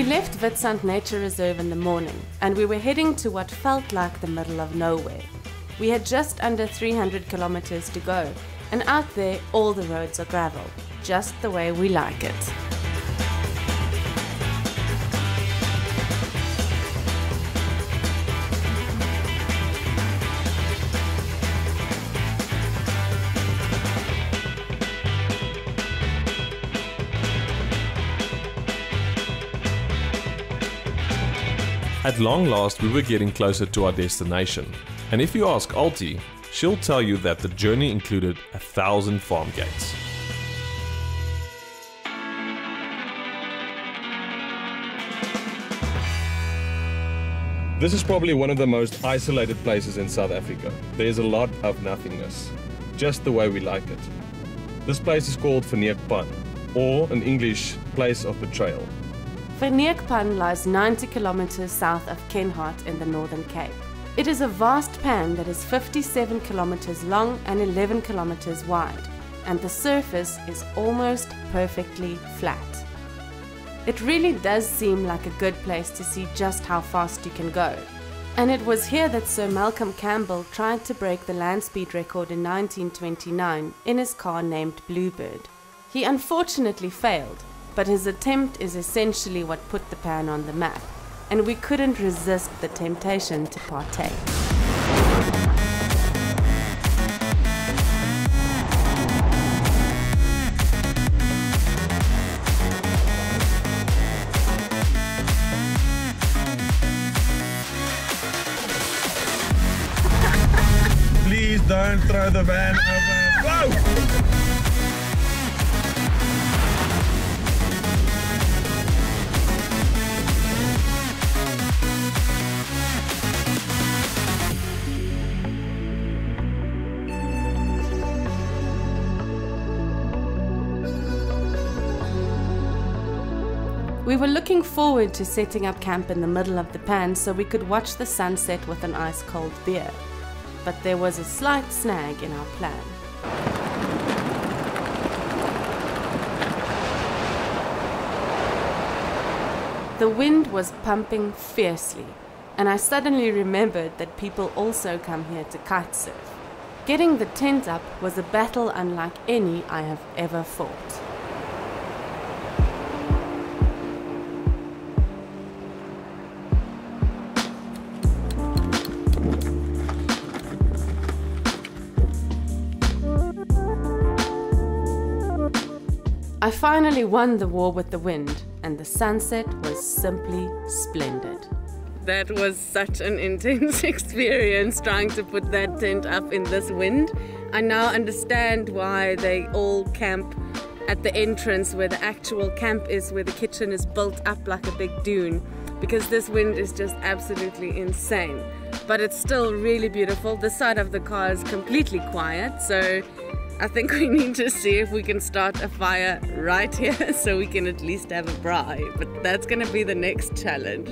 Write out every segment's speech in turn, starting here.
We left Witstrand Nature Reserve in the morning and we were heading to what felt like the middle of nowhere. We had just under 300 kilometers to go, and out there all the roads are gravel, just the way we like it. At long last, we were getting closer to our destination, and if you ask Alti, she'll tell you that the journey included 1,000 farm gates. This is probably one of the most isolated places in South Africa. There's a lot of nothingness, just the way we like it. This place is called Verneukpan, or in English, Place of Betrayal. Verneukpan lies 90 kilometers south of Kenhardt in the Northern Cape. It is a vast pan that is 57 kilometers long and 11 kilometers wide, and the surface is almost perfectly flat. It really does seem like a good place to see just how fast you can go. And it was here that Sir Malcolm Campbell tried to break the land speed record in 1929 in his car named Blue Bird. He unfortunately failed, but his attempt is essentially what put the pan on the map, and we couldn't resist the temptation to partake. Please don't throw the van over. Whoa! We were looking forward to setting up camp in the middle of the pan so we could watch the sunset with an ice-cold beer. But there was a slight snag in our plan. The wind was pumping fiercely, and I suddenly remembered that people also come here to kite surf. Getting the tent up was a battle unlike any I have ever fought. I finally won the war with the wind, and the sunset was simply splendid. That was such an intense experience trying to put that tent up in this wind. I now understand why they all camp at the entrance where the actual camp is, where the kitchen is built up like a big dune, because this wind is just absolutely insane. But it's still really beautiful. This side of the car is completely quiet, so I think we need to see if we can start a fire right here so we can at least have a braai, but that's going to be the next challenge.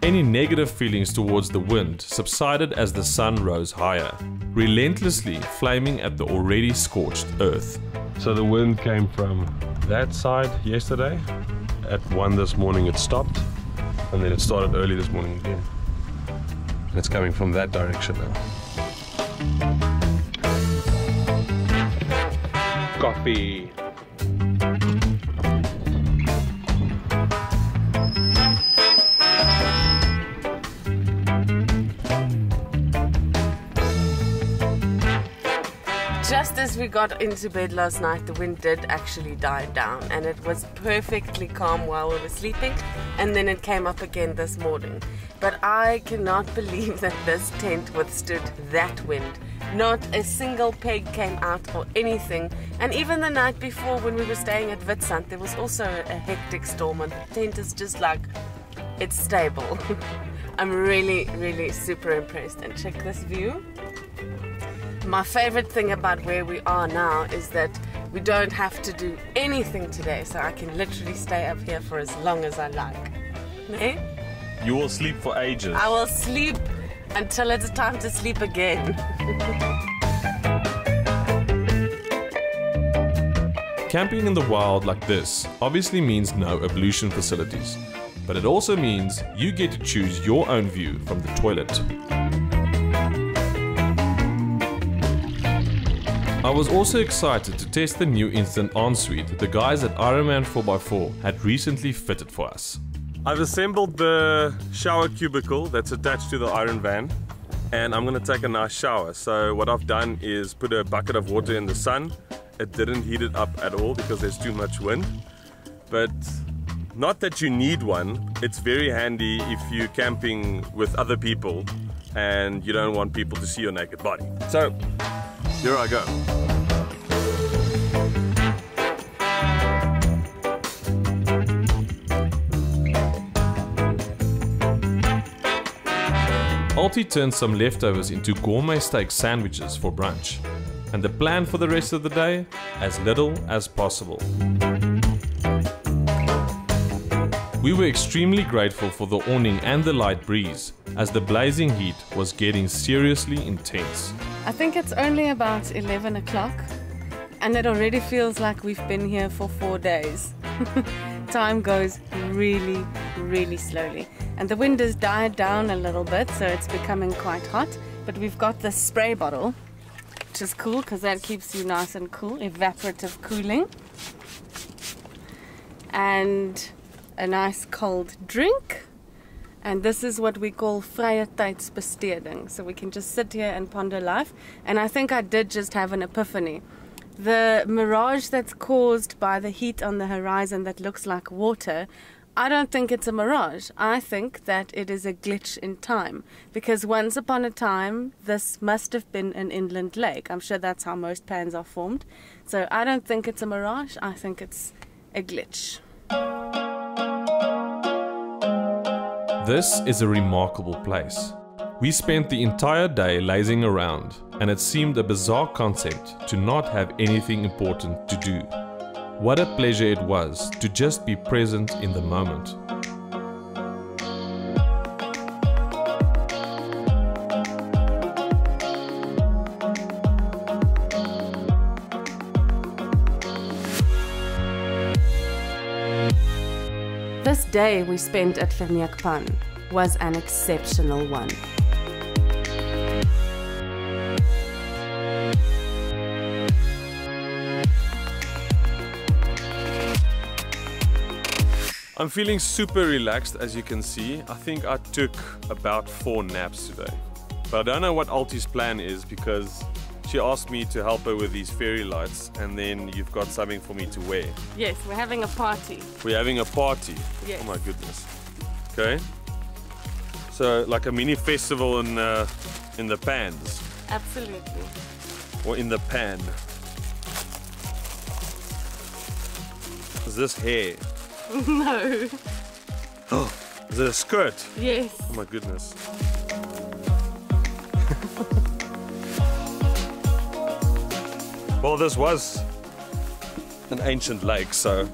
Any negative feelings towards the wind subsided as the sun rose higher, relentlessly flaming at the already scorched earth. So the wind came from that side yesterday. At 1 this morning it stopped, and then it started early this morning again. And it's coming from that direction now. Coffee. Just as we got into bed last night, the wind did actually die down, and it was perfectly calm while we were sleeping, and then it came up again this morning. But I cannot believe that this tent withstood that wind. Not a single peg came out or anything. And even the night before when we were staying at Witstrand, there was also a hectic storm, and the tent is just like, it's stable. I'm really, really super impressed. And check this view. My favorite thing about where we are now is that we don't have to do anything today, so I can literally stay up here for as long as I like. Eh? You will sleep for ages. I will sleep until it's time to sleep again. Camping in the wild like this obviously means no ablution facilities, but it also means you get to choose your own view from the toilet. I was also excited to test the new instant Ensuite the guys at Ironman 4x4 had recently fitted for us. I've assembled the shower cubicle that's attached to the Ironvan, and I'm going to take a nice shower. So what I've done is put a bucket of water in the sun. It didn't heat it up at all because there's too much wind, but not that you need one. It's very handy if you're camping with other people and you don't want people to see your naked body. So here I go. Alti turned some leftovers into gourmet steak sandwiches for brunch, and the plan for the rest of the day, as little as possible. We were extremely grateful for the awning and the light breeze, as the blazing heat was getting seriously intense. I think it's only about 11 o'clock, and it already feels like we've been here for 4 days. Time goes really, really slowly. And the wind has died down a little bit, so it's becoming quite hot. But we've got this spray bottle, which is cool because that keeps you nice and cool, evaporative cooling. And a nice cold drink. And this is what we call vrye tydsbesteding. So we can just sit here and ponder life. And I think I did just have an epiphany. The mirage that's caused by the heat on the horizon that looks like water, I don't think it's a mirage. I think that it is a glitch in time. Because once upon a time, this must have been an inland lake. I'm sure that's how most pans are formed. So I don't think it's a mirage. I think it's a glitch. This is a remarkable place. We spent the entire day lazing around, and it seemed a bizarre concept to not have anything important to do. What a pleasure it was to just be present in the moment. This day we spent at Verneukpan was an exceptional one. I'm feeling super relaxed, as you can see. I think I took about 4 naps today. But I don't know what Alti's plan is, because she asked me to help her with these fairy lights, and then you've got something for me to wear. Yes, we're having a party. We're having a party? Yes. Oh my goodness. Okay. So like a mini festival in the pans. Absolutely. Or in the pan. Is this hair? No. Oh, is it a skirt? Yes. Oh my goodness. Well, this was an ancient lake, so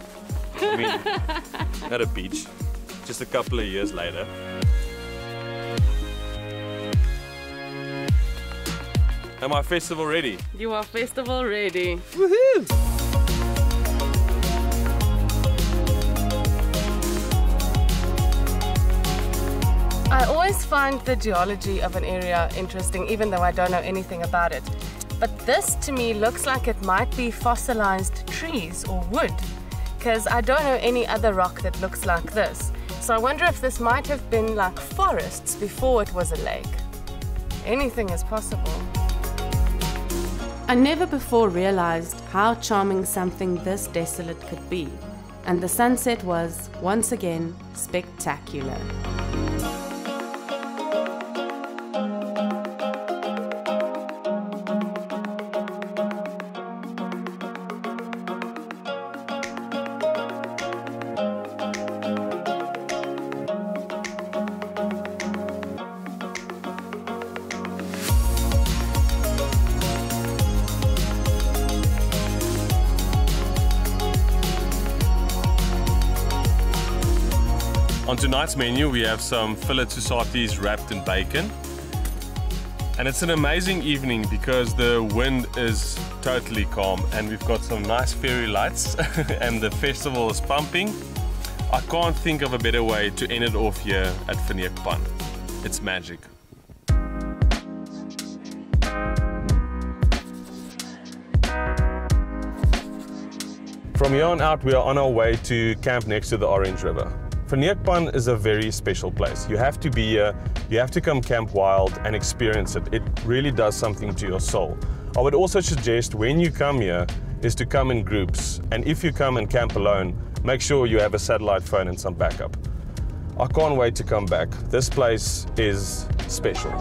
I mean, not a beach. Just a couple of years later. Am I festival ready? You are festival ready. Woohoo! I always always find the geology of an area interesting, even though I don't know anything about it. But this to me looks like it might be fossilized trees or wood, because I don't know any other rock that looks like this. So I wonder if this might have been like forests before it was a lake. Anything is possible. I never before realized how charming something this desolate could be, and the sunset was, once again, spectacular. On tonight's menu we have some fillet sausages wrapped in bacon. And it's an amazing evening because the wind is totally calm and we've got some nice fairy lights and the festival is pumping. I can't think of a better way to end it off here at Verneukpan. It's magic. From here on out we are on our way to camp next to the Orange River. Verneukpan is a very special place. You have to be here, you have to come camp wild and experience it. It really does something to your soul. I would also suggest when you come here is to come in groups, and if you come and camp alone, make sure you have a satellite phone and some backup. I can't wait to come back. This place is special.